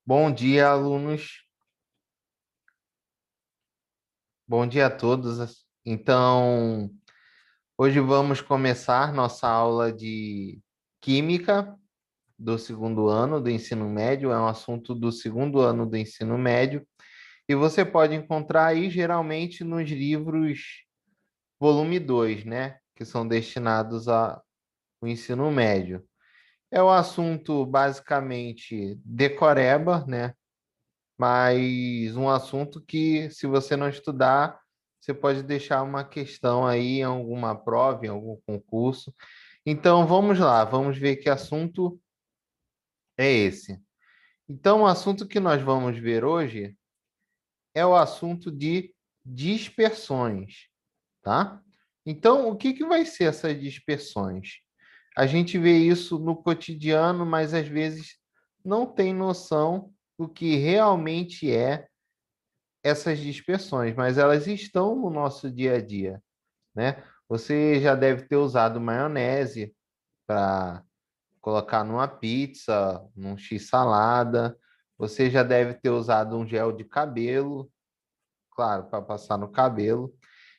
Bom dia, alunos. Bom dia a todos. Então, hoje vamos começar nossa aula de Química do segundo ano do ensino médio. É um assunto do segundo ano do ensino médio. E você pode encontrar aí, geralmente, nos livros volume 2, né? Que são destinados ao ensino médio. É o assunto, basicamente, decoreba, né? Mas um assunto que, se você não estudar, você pode deixar uma questão aí em alguma prova, em algum concurso. Então, vamos lá, vamos ver que assunto é esse. Então, o assunto que nós vamos ver hoje é o assunto de dispersões, tá? Então, o que que vai ser essas dispersões? A gente vê isso no cotidiano, mas às vezes não tem noção do que realmente é essas dispersões, mas elas estão no nosso dia a dia, né? Você já deve ter usado maionese para colocar numa pizza, num x-salada. Você já deve ter usado um gel de cabelo, claro, para passar no cabelo.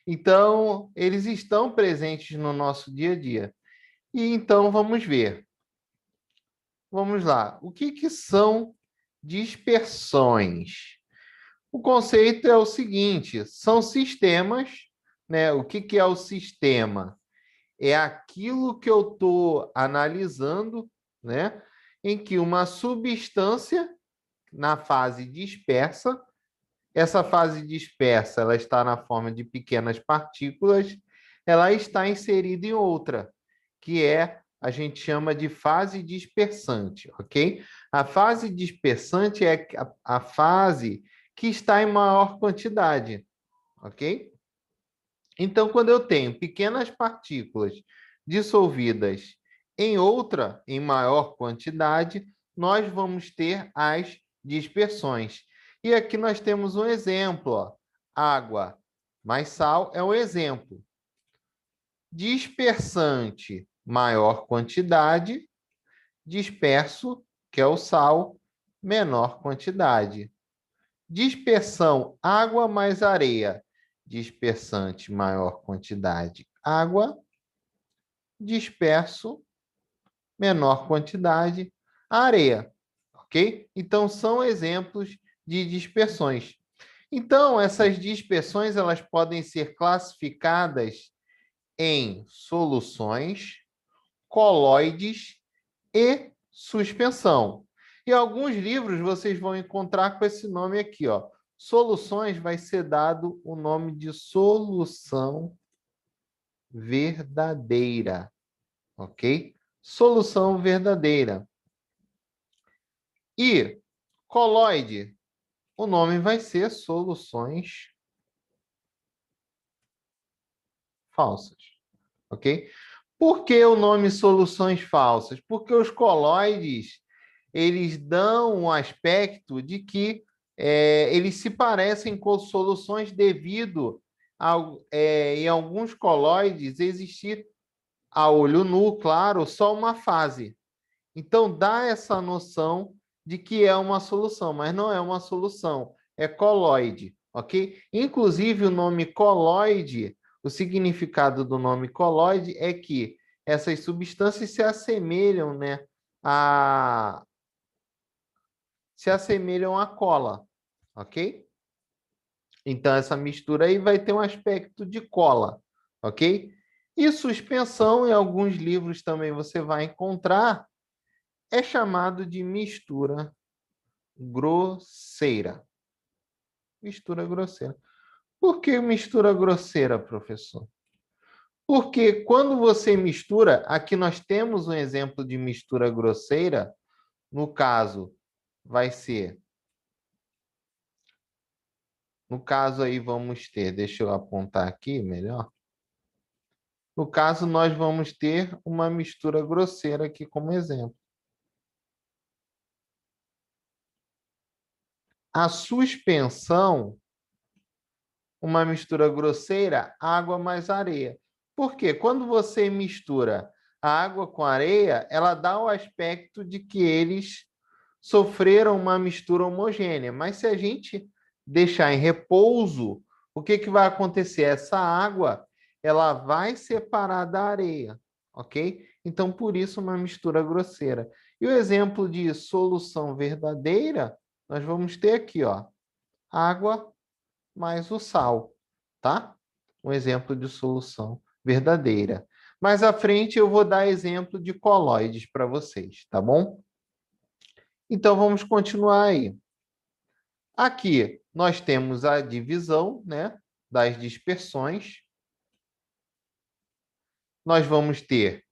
Então, eles estão presentes no nosso dia a dia. E então vamos ver. Vamos lá. O que que são dispersões? O conceito é o seguinte: são sistemas, né? O que que é o sistema? É aquilo que eu estou analisando, né? Em que uma substância na fase dispersa, essa fase dispersa, ela está na forma de pequenas partículas, ela está inserida em outra, que é a gente chama de fase dispersante, ok? A fase dispersante é a fase que está em maior quantidade, ok? Então, quando eu tenho pequenas partículas dissolvidas em outra, em maior quantidade, nós vamos ter as dispersões. E aqui nós temos um exemplo, ó. Água mais sal é um exemplo. Dispersante, maior quantidade, disperso, que é o sal, menor quantidade. Dispersão, água mais areia. Dispersante, maior quantidade, água. Disperso, menor quantidade, areia. Ok? Então, são exemplos de dispersões. Então, essas dispersões elas podem ser classificadas em soluções, coloides e suspensão. E alguns livros vocês vão encontrar com esse nome aqui, ó. Soluções vai ser dado o nome de solução verdadeira, ok? Solução verdadeira. E coloide, o nome vai ser soluções falsas, ok? Por que o nome soluções falsas? Porque os coloides, eles dão um aspecto de que eles se parecem com soluções devido em alguns coloides existir a olho nu, claro, só uma fase. Então dá essa noção de que é uma solução, mas não é uma solução, é coloide, ok? Inclusive o nome coloide, o significado do nome coloide é que essas substâncias se assemelham, né, a se assemelham à cola, ok? Então essa mistura aí vai ter um aspecto de cola, ok? E suspensão, em alguns livros também você vai encontrar, é chamado de mistura grosseira. Mistura grosseira. Por que mistura grosseira, professor? Porque quando você mistura, aqui nós temos um exemplo de mistura grosseira, no caso, vai ser. No caso aí vamos ter, deixa eu apontar aqui melhor. No caso, nós vamos ter uma mistura grosseira aqui como exemplo. A suspensão, uma mistura grosseira, água mais areia. Por quê? Quando você mistura a água com areia, ela dá o aspecto de que eles sofreram uma mistura homogênea. Mas se a gente deixar em repouso, o que vai acontecer? Essa água ela vai separar da areia, ok? Então, por isso, uma mistura grosseira. E o exemplo de solução verdadeira, nós vamos ter aqui, ó, água mais o sal, tá? Um exemplo de solução verdadeira. Mais à frente eu vou dar exemplo de colóides para vocês, tá bom? Então vamos continuar aí. Aqui nós temos a divisão, né, das dispersões. Nós vamos ter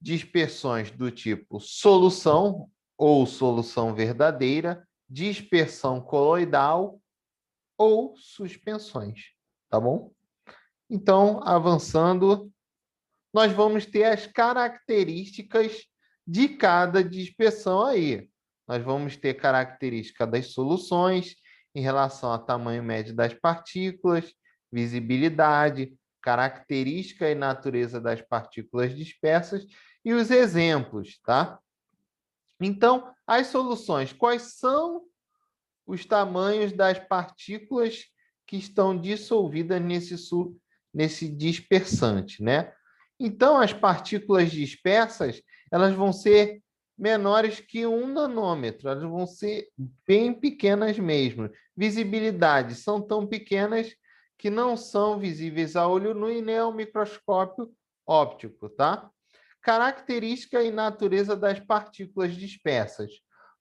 dispersões do tipo solução ou solução verdadeira, dispersão coloidal ou suspensões, tá bom? Então, avançando, nós vamos ter as características de cada dispersão aí. Nós vamos ter característica das soluções em relação ao tamanho médio das partículas, visibilidade, característica e natureza das partículas dispersas e os exemplos, tá? Então, as soluções, quais são os tamanhos das partículas que estão dissolvidas nesse dispersante, né? Então, as partículas dispersas, elas vão ser menores que 1 nanômetro, elas vão ser bem pequenas mesmo. Visibilidade, são tão pequenas que não são visíveis a olho nu e nem ao microscópio óptico, tá? Característica e natureza das partículas dispersas.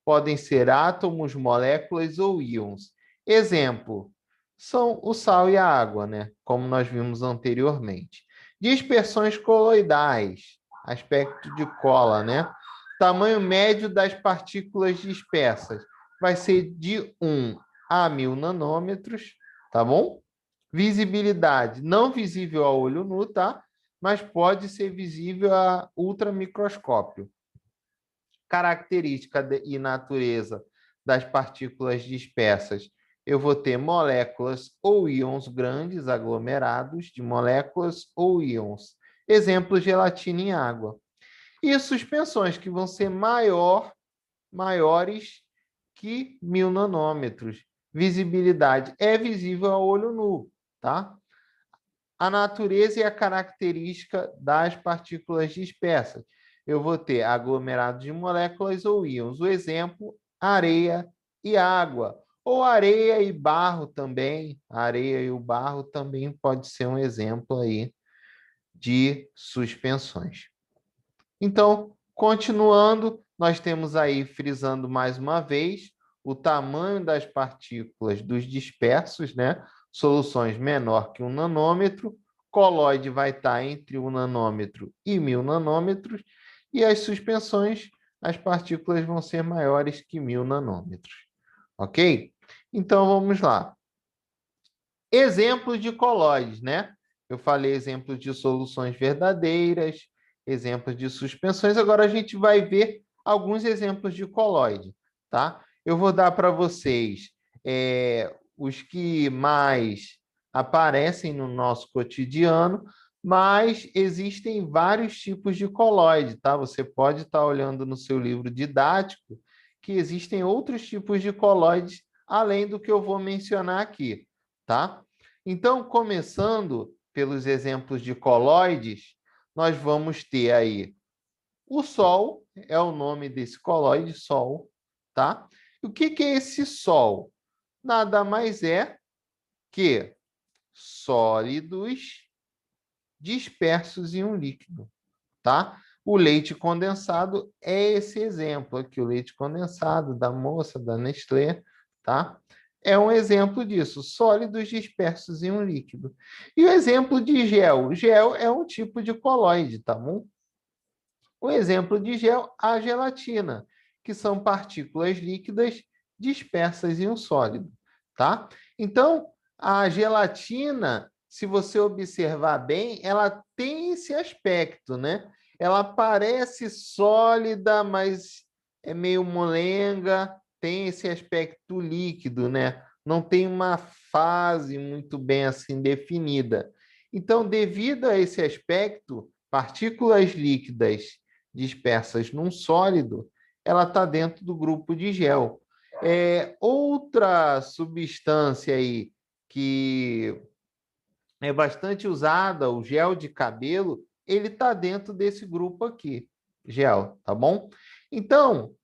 Podem ser átomos, moléculas ou íons. Exemplo, são o sal e a água, né? Como nós vimos anteriormente. Dispersões coloidais, aspecto de cola, né? Tamanho médio das partículas dispersas vai ser de 1 a 1000 nanômetros, tá bom? Visibilidade, não visível a olho nu, tá? Mas pode ser visível a ultramicroscópio. Característica e natureza das partículas dispersas. Eu vou ter moléculas ou íons grandes, aglomerados de moléculas ou íons. Exemplo, gelatina em água. E suspensões, que vão ser maiores que 1000 nanômetros. Visibilidade é visível a olho nu, tá? A natureza e a característica das partículas dispersas. Eu vou ter aglomerados de moléculas ou íons. O exemplo, areia e água. Ou areia e barro também. A areia e o barro também pode ser um exemplo aí de suspensões. Então, continuando, nós temos aí, frisando mais uma vez, o tamanho das partículas dos dispersos, né? Soluções menor que 1 nanômetro, colóide vai estar entre 1 nanômetro e 1000 nanômetros, e as suspensões, as partículas vão ser maiores que 1000 nanômetros. Ok? Então, vamos lá. Exemplos de colóides, né? Eu falei exemplos de soluções verdadeiras, exemplos de suspensões. Agora a gente vai ver alguns exemplos de colóide, tá? Eu vou dar para vocês os que mais aparecem no nosso cotidiano, mas existem vários tipos de colóide, tá? Você pode estar olhando no seu livro didático que existem outros tipos de colóides além do que eu vou mencionar aqui, tá? Então, começando pelos exemplos de colóides, nós vamos ter aí o Sol, é o nome desse colóide, Sol, tá? E o que é esse Sol? Nada mais é que sólidos dispersos em um líquido, tá? O leite condensado é esse exemplo aqui, o leite condensado da moça, da Nestlé, tá? É um exemplo disso, sólidos dispersos em um líquido. E o exemplo de gel, gel é um tipo de colóide, tá bom? O exemplo de gel, a gelatina, que são partículas líquidas dispersas em um sólido, tá? Então, a gelatina, se você observar bem, ela tem esse aspecto, né? Ela parece sólida, mas é meio molenga, tem esse aspecto líquido, né? Não tem uma fase muito bem assim definida. Então, devido a esse aspecto, partículas líquidas dispersas num sólido, ela está dentro do grupo de gel. Outra substância aí que é bastante usada, o gel de cabelo, ele está dentro desse grupo aqui, gel, tá bom? Então,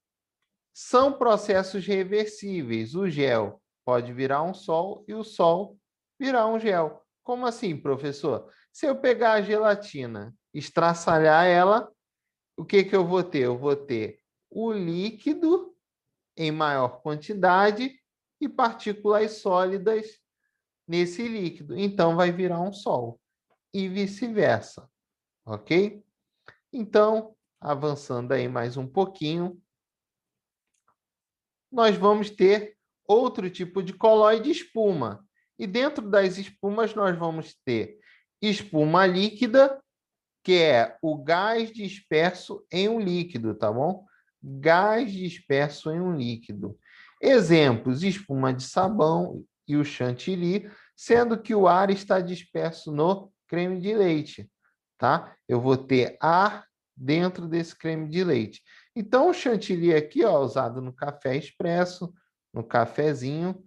são processos reversíveis. O gel pode virar um sol e o sol virar um gel. Como assim, professor? Se eu pegar a gelatina, estraçalhar ela, o que que eu vou ter? Eu vou ter o líquido em maior quantidade e partículas sólidas nesse líquido. Então, vai virar um sol. E vice-versa, ok? Então, avançando aí mais um pouquinho, nós vamos ter outro tipo de colóide espuma. E dentro das espumas, nós vamos ter espuma líquida, que é o gás disperso em um líquido, tá bom? Gás disperso em um líquido. Exemplos: espuma de sabão e o chantilly, sendo que o ar está disperso no creme de leite, tá? Eu vou ter ar dentro desse creme de leite. Então, o chantilly aqui, ó, usado no café expresso, no cafezinho,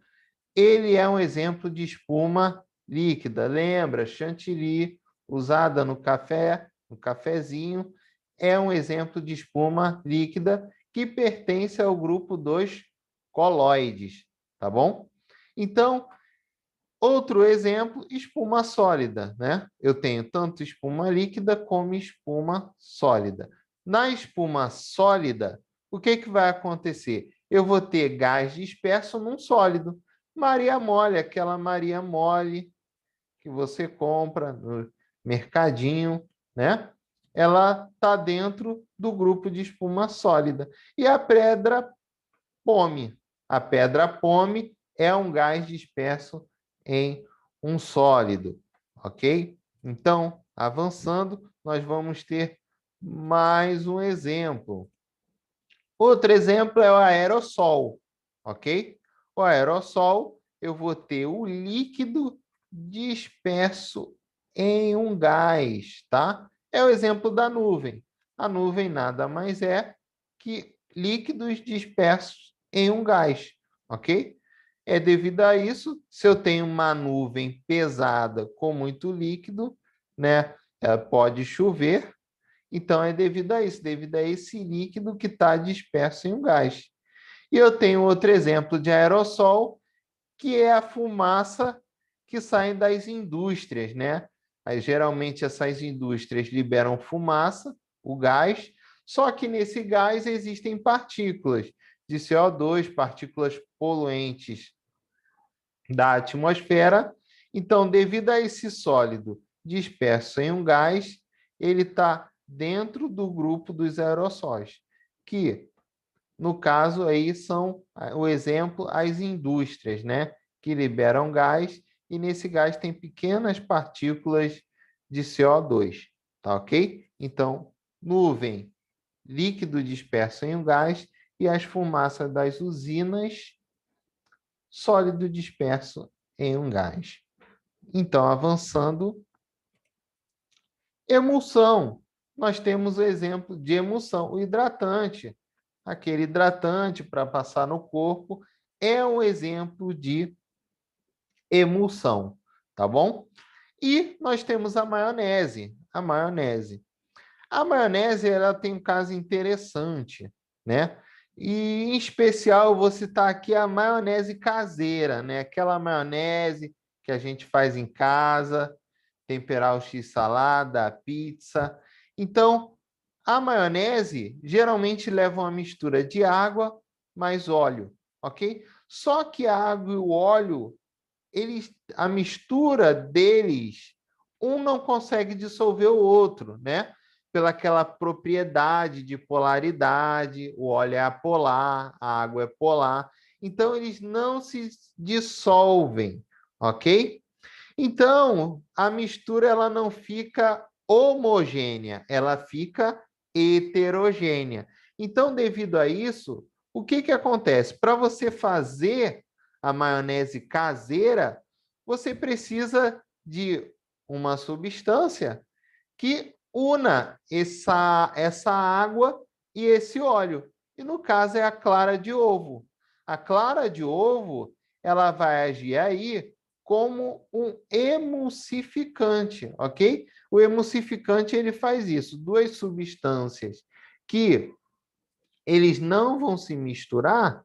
ele é um exemplo de espuma líquida. Lembra? Chantilly, usada no café, no cafezinho, é um exemplo de espuma líquida que pertence ao grupo dos colóides, tá bom? Então, outro exemplo, espuma sólida, né? Eu tenho tanto espuma líquida como espuma sólida. Na espuma sólida, o que que vai acontecer? Eu vou ter gás disperso num sólido. Maria mole, aquela Maria mole que você compra no mercadinho, né? Ela está dentro do grupo de espuma sólida. E a pedra pome. A pedra pome é um gás disperso em um sólido, ok? Então, avançando, nós vamos ter mais um exemplo. Outro exemplo é o aerossol, ok? O aerossol, eu vou ter o líquido disperso em um gás, tá? É o exemplo da nuvem. A nuvem nada mais é que líquidos dispersos em um gás, ok? É devido a isso, se eu tenho uma nuvem pesada com muito líquido, né, pode chover, então, é devido a esse líquido que está disperso em um gás. E eu tenho outro exemplo de aerossol, que é a fumaça que sai das indústrias, né? Aí, geralmente, essas indústrias liberam fumaça, o gás, só que nesse gás existem partículas de CO2, partículas poluentes da atmosfera. Então, devido a esse sólido disperso em um gás, ele está dentro do grupo dos aerossóis, que, no caso, aí são o exemplo, as indústrias, né? Que liberam gás, e nesse gás tem pequenas partículas de CO2, tá ok? Então, nuvem, líquido disperso em um gás, e as fumaças das usinas, sólido disperso em um gás. Então, avançando, emulsão. Nós temos o exemplo de emulsão. O hidratante, aquele hidratante para passar no corpo, é um exemplo de emulsão, tá bom? E nós temos a maionese. A maionese. A maionese, ela tem um caso interessante, né? E, em especial, eu vou citar aqui a maionese caseira, né? Aquela maionese que a gente faz em casa, temperar o x-salada, a pizza. Então, a maionese geralmente leva uma mistura de água mais óleo, ok? Só que a água e o óleo, a mistura deles, um não consegue dissolver o outro, né? Pelaquela propriedade de polaridade, o óleo é apolar, a água é polar. Então, eles não se dissolvem, ok? Então, a mistura ela não fica homogênea, ela fica heterogênea. Então, devido a isso, o que que acontece? Para você fazer a maionese caseira, você precisa de uma substância que una essa água e esse óleo. e no caso é a clara de ovo. A clara de ovo, ela vai agir aí como um emulsificante, ok? O emulsificante, ele faz isso. Duas substâncias que eles não vão se misturar,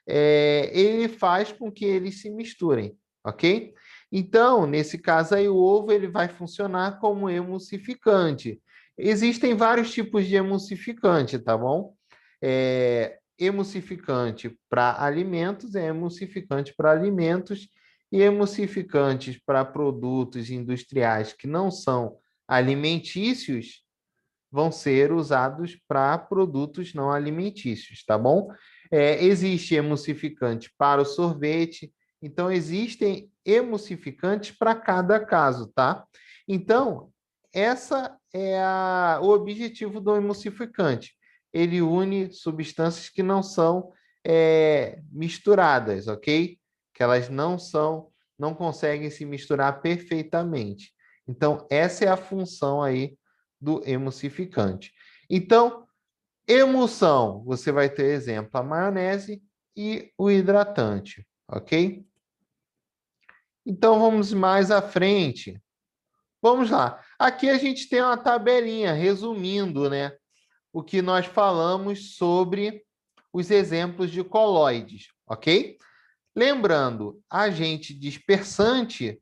ele faz com que eles se misturem, ok? Então, nesse caso aí, o ovo ele vai funcionar como emulsificante. Existem vários tipos de emulsificante, tá bom? Emulsificante para alimentos, emulsificante para alimentos e emulsificantes para produtos industriais que não são alimentícios vão ser usados para produtos não alimentícios, tá bom? Existe emulsificante para o sorvete, então existem emulsificantes para cada caso, tá? Então, essa é o objetivo do emulsificante. Ele une substâncias que não são misturadas, ok? Que elas não conseguem se misturar perfeitamente. Então, essa é a função aí do emulsificante. Então, emulsão, você vai ter exemplo a maionese e o hidratante, ok? Então, vamos mais à frente. Vamos lá. Aqui a gente tem uma tabelinha resumindo, né, o que nós falamos sobre os exemplos de colóides, ok? Lembrando, agente dispersante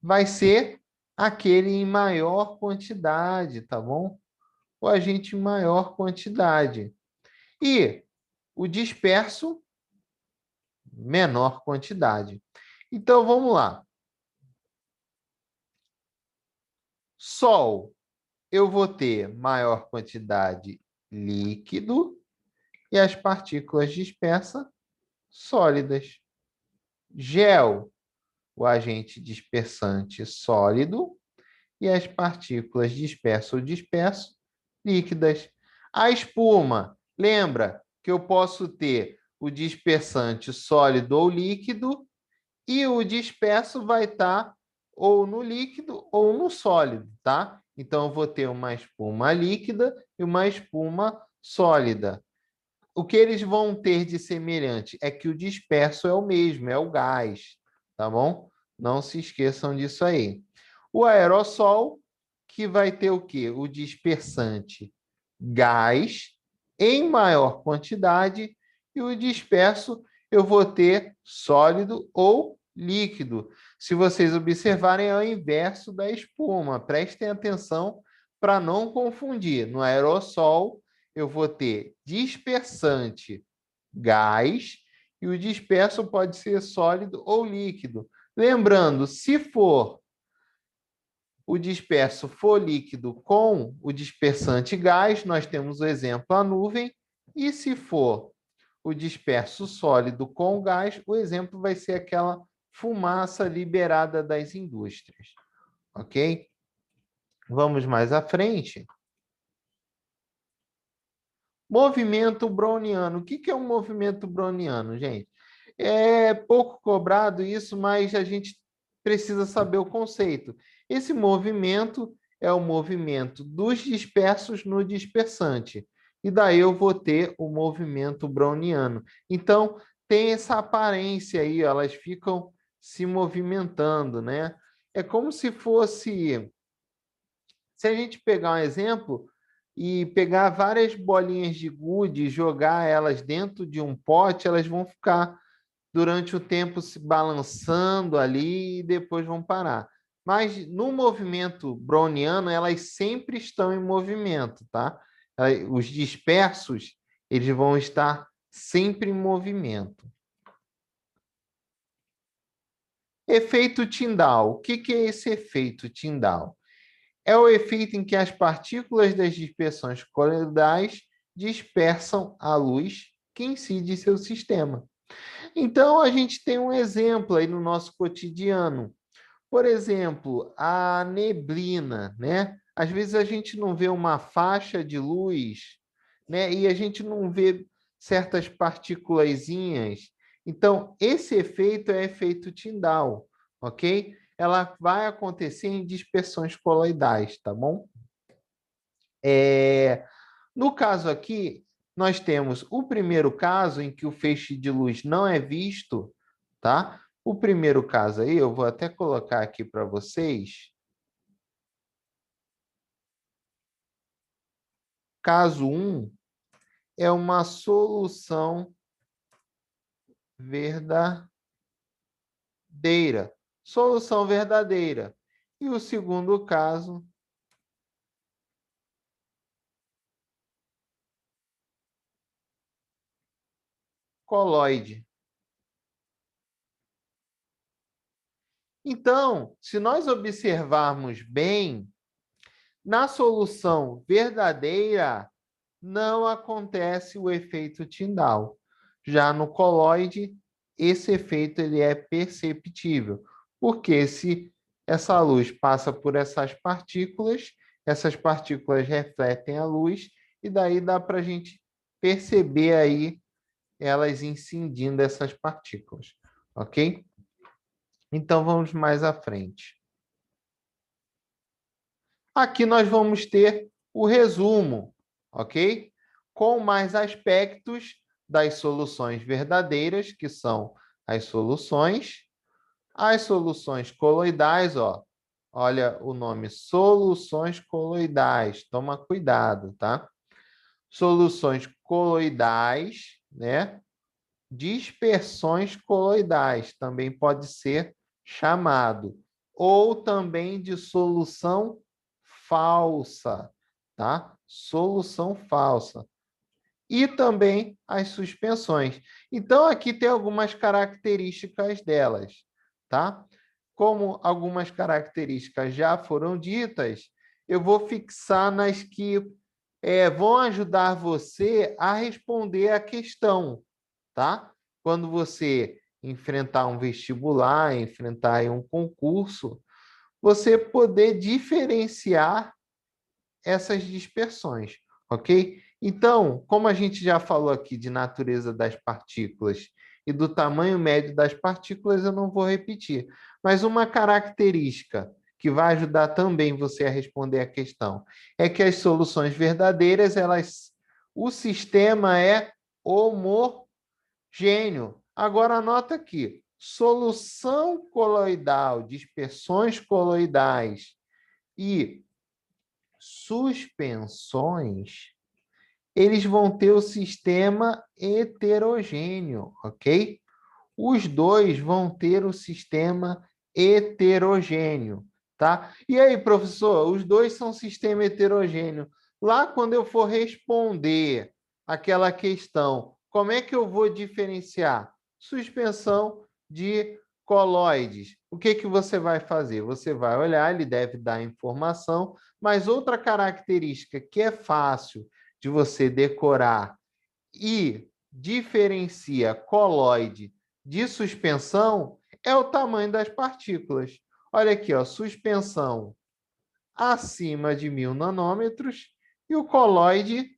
vai ser aquele em maior quantidade, tá bom? O agente em maior quantidade. E o disperso, menor quantidade. Então, vamos lá. Sol, eu vou ter maior quantidade líquido e as partículas dispersas sólidas. Gel, o agente dispersante sólido e as partículas dispersas ou disperso líquidas. A espuma, lembra que eu posso ter o dispersante sólido ou líquido e o disperso vai estar ou no líquido ou no sólido, tá? Então, eu vou ter uma espuma líquida e uma espuma sólida. O que eles vão ter de semelhante é que o disperso é o mesmo, é o gás, tá bom? Não se esqueçam disso aí. O aerossol, que vai ter o quê? O dispersante gás em maior quantidade e o disperso eu vou ter sólido ou líquido. Se vocês observarem, é o inverso da espuma. Prestem atenção para não confundir. No aerossol, eu vou ter dispersante gás e o disperso pode ser sólido ou líquido. Lembrando, se for o disperso for líquido com o dispersante gás, nós temos o exemplo a nuvem, e se for o disperso sólido com gás, o exemplo vai ser aquela fumaça liberada das indústrias, ok? Vamos mais à frente. Movimento browniano. O que é um movimento browniano, gente? É pouco cobrado isso, mas a gente precisa saber o conceito. Esse movimento é o movimento dos dispersos no dispersante. E daí eu vou ter o movimento browniano. Então, tem essa aparência aí, elas ficam se movimentando, né? É como se fosse. Se a gente pegar um exemplo e pegar várias bolinhas de gude e jogar elas dentro de um pote, elas vão ficar durante o tempo se balançando ali e depois vão parar. Mas no movimento browniano, elas sempre estão em movimento, tá? Os dispersos, eles vão estar sempre em movimento. Efeito Tyndall. O que é esse efeito Tyndall? É o efeito em que as partículas das dispersões coloidais dispersam a luz que incide em seu sistema. Então, a gente tem um exemplo aí no nosso cotidiano. Por exemplo, a neblina, né? Às vezes a gente não vê uma faixa de luz, né? E a gente não vê certas partículazinhas. Então, esse efeito é efeito Tyndall, ok? Ela vai acontecer em dispersões coloidais, tá bom? No caso aqui, nós temos o primeiro caso em que o feixe de luz não é visto, tá? O primeiro caso aí, eu vou até colocar aqui para vocês. Caso 1 é uma solução verdadeira. Solução verdadeira. E o segundo caso coloide. Então, se nós observarmos bem, na solução verdadeira não acontece o efeito Tyndall. Já no coloide, esse efeito ele é perceptível, porque se essa luz passa por essas partículas refletem a luz, e daí dá para a gente perceber aí elas incidindo essas partículas, ok? Então, vamos mais à frente. Aqui nós vamos ter o resumo, ok? Com mais aspectos das soluções verdadeiras, que são as soluções coloidais, ó. Olha o nome, soluções coloidais. Toma cuidado, tá? Soluções coloidais, né? Dispersões coloidais, também pode ser chamado, ou também de solução falsa, tá? Solução falsa. E também as suspensões. Então, aqui tem algumas características delas, tá? Como algumas características já foram ditas, eu vou fixar nas que vão ajudar você a responder a questão, tá? Quando você enfrentar um vestibular, enfrentar um concurso, você poder diferenciar essas dispersões, ok? Então, como a gente já falou aqui de natureza das partículas e do tamanho médio das partículas, eu não vou repetir. Mas uma característica que vai ajudar também você a responder a questão é que as soluções verdadeiras, o sistema é homogêneo. Agora, anota aqui, solução coloidal, dispersões coloidais e suspensões, eles vão ter o sistema heterogêneo, ok? Os dois vão ter o sistema heterogêneo, tá? E aí, professor, os dois são sistema heterogêneo. Lá, quando eu for responder aquela questão, como é que eu vou diferenciar suspensão de coloides? O que que você vai fazer? Você vai olhar, ele deve dar informação, mas outra característica que é fácil de você decorar e diferencia coloide de suspensão é o tamanho das partículas. Olha aqui, ó, suspensão acima de 1.000 nanômetros e o coloide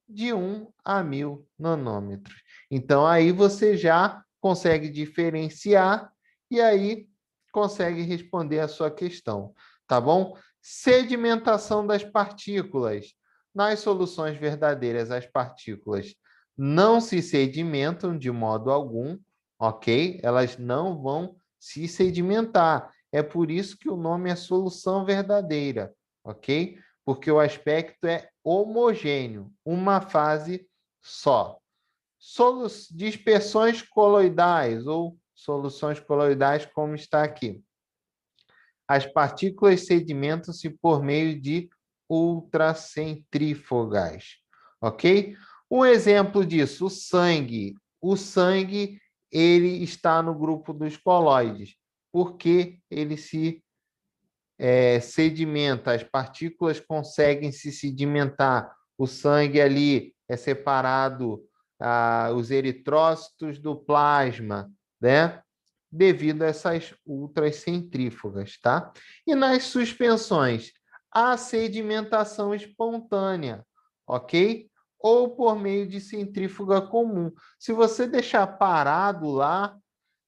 de 1 a 1.000 nanômetros. Então, aí você já consegue diferenciar e aí consegue responder a sua questão, tá bom? Sedimentação das partículas. Nas soluções verdadeiras, as partículas não se sedimentam de modo algum, ok? Elas não vão se sedimentar. É por isso que o nome é solução verdadeira, ok? Porque o aspecto é homogêneo, uma fase só. Dispersões coloidais ou soluções coloidais, como está aqui. As partículas sedimentam-se por meio de ultracentrífugas, ok? Um exemplo disso, o sangue. O sangue, ele está no grupo dos coloides, porque ele se sedimenta, as partículas conseguem se sedimentar. O sangue ali é separado, os eritrócitos do plasma, né? Devido a essas ultracentrífugas, tá? E nas suspensões, a sedimentação espontânea, ok? Ou por meio de centrífuga comum. Se você deixar parado lá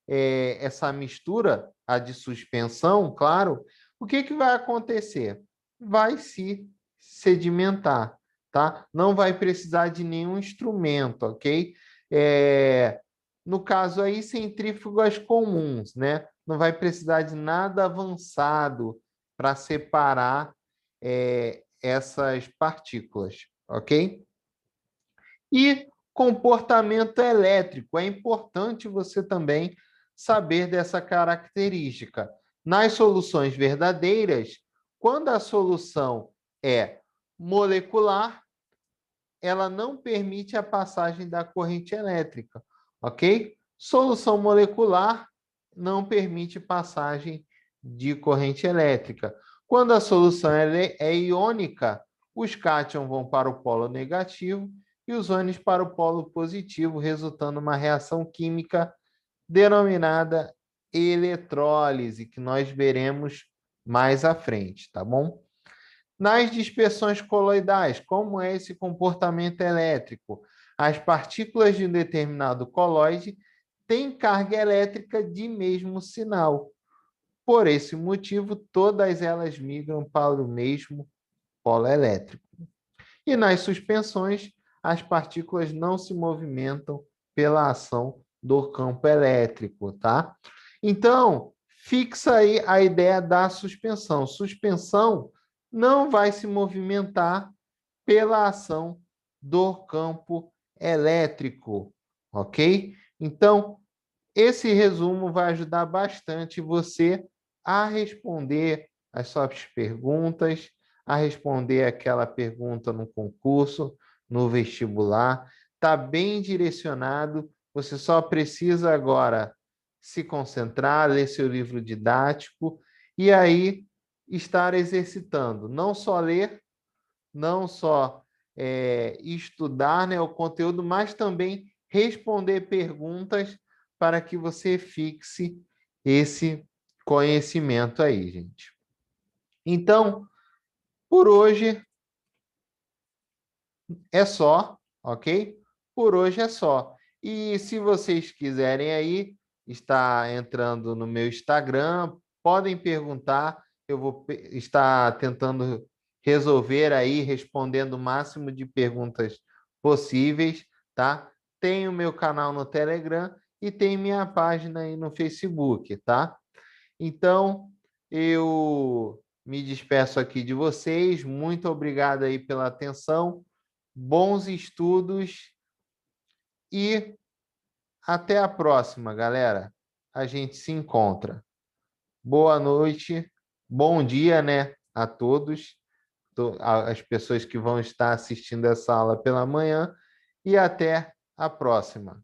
essa mistura, a de suspensão, claro, o que, que vai acontecer? Vai se sedimentar, tá? Não vai precisar de nenhum instrumento, ok? É, no caso aí, centrífugas comuns, né? Não vai precisar de nada avançado para separar essas partículas, ok? E comportamento elétrico. É importante você também saber dessa característica. Nas soluções verdadeiras, quando a solução é molecular, ela não permite a passagem da corrente elétrica, ok? Solução molecular não permite passagem de corrente elétrica. Quando a solução é iônica, os cátions vão para o polo negativo e os ânions para o polo positivo, resultando numa reação química denominada eletrólise, que nós veremos mais à frente, tá bom? Nas dispersões coloidais, como é esse comportamento elétrico? As partículas de um determinado coloide têm carga elétrica de mesmo sinal. Por esse motivo, todas elas migram para o mesmo polo elétrico. E nas suspensões, as partículas não se movimentam pela ação do campo elétrico, tá? Então, fixa aí a ideia da suspensão. Suspensão não vai se movimentar pela ação do campo elétrico, ok? Então, esse resumo vai ajudar bastante você a responder as suas perguntas, a responder aquela pergunta no concurso, no vestibular. Está bem direcionado. Você só precisa agora se concentrar, ler seu livro didático e aí estar exercitando. Não só ler, não só estudar, né, o conteúdo, mas também responder perguntas para que você fixe esse conhecimento aí, gente. Então, por hoje é só, ok? Por hoje é só. E se vocês quiserem aí, estar entrando no meu Instagram, podem perguntar, eu vou estar tentando resolver aí, respondendo o máximo de perguntas possíveis, tá? Tem o meu canal no Telegram e tem minha página aí no Facebook, tá? Então, eu me despeço aqui de vocês. Muito obrigado aí pela atenção. Bons estudos e até a próxima, galera. A gente se encontra. Boa noite, bom dia, né, a todos, as pessoas que vão estar assistindo essa aula pela manhã e até a próxima.